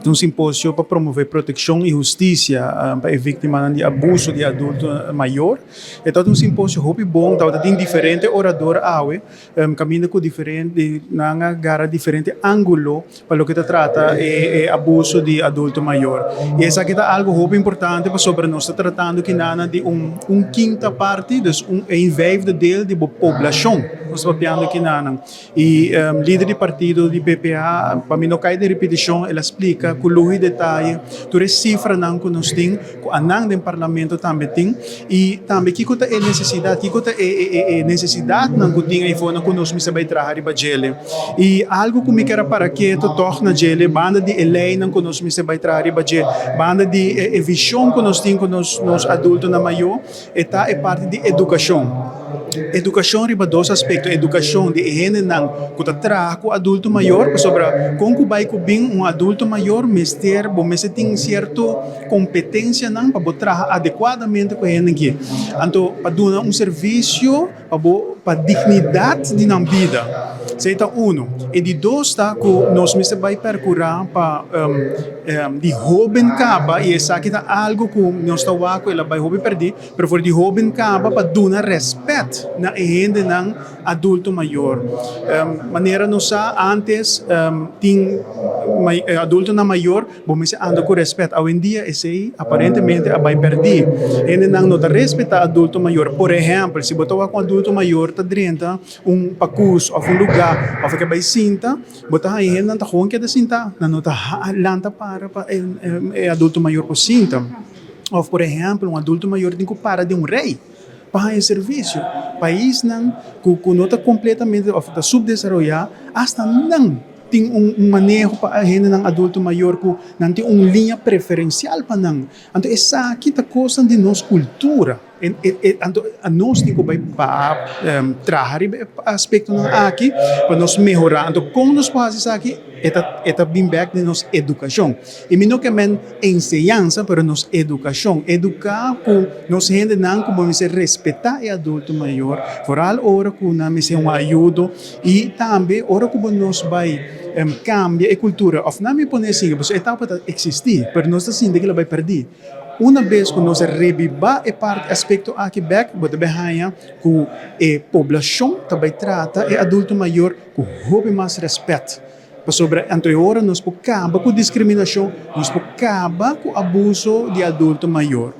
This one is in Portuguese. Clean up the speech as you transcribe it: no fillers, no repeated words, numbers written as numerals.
um simpósio para promover proteção e justiça para as vítimas de abuso de adulto maior. Então, um simpósio muito bom, então tem diferentes oradores, caminhando com diferente, na gara diferente ângulo para o que trata é abuso de adulto maior. E essa aqui é algo muito importante para sobre nós tratando que nada de quinta parte, dus een vijfde deel de população, nós estamos que nada. E líder de partido de PPA, para mim não cai de repetição, ela explica com luxo de detalhe, todas as cifras que nós temos, com a do parlamento também tem, e também que é necessidade, que é necessidade que tem aí fora que nós me sabe trabalhar para ele. E algo que me quer para que torna ele, banda de lei que nós me sabe trabalhar para ele, banda de visão que nós temos com nós adultos na maior, é parte de educação. Educação riba dois aspectos, educação de gente não que trabalha com adulto maior, sobre como vai bem adulto maior, mas tem certa competência não para trabalhar adequadamente com ele aqui. Então, para dar serviço para dignidade de nossa vida. Então, e de dois está que nós vai percorrer para de jovem caba, e essa aqui é algo que nós está com ela vai jovem perder, mas for de jovem caba para dar respeito na gente não adulto maior. Maneira nós antes tem adulto na maior, vamos anda com respeito. Hoje em dia esse aparentemente vai perder. Gente não respeita adulto maior. Por exemplo, se botar com adulto maior tá dentro pacus ou lugar, ou que vai cinta, botar aí gente não tá com que da cinta, não tá lanta para adulto maior por cinta. Ou por exemplo, adulto maior tem que parar de rei para serviço. País não que não está completamente está subdesenvolvido, hasta não tem manejo para a gente não adulto maior que não tem linha preferencial para não. Então essa aqui é coisa de nossa cultura. Nós temos que trabalhar aspecto aqui para nós melhorar. Então como nós fazemos isso aqui é bem back de nossa educação. E não que ensinança, mas nossa educação. Educar com nossa gente não como se respeitar o adulto maior. Por a hora que nós se ajuda e também hora que nós vai cambia a cultura. Of não me pone assim, porque a etapa existir, mas nós assim que ela vai perder. Uma vez que nós reviva a parte aspecto aqui back, bota behanha que a população também trata o adulto maior com muito mais respeito. Sobre anterior nós podemos acabar com discriminação, nós podemos acabar com abuso de adulto maior.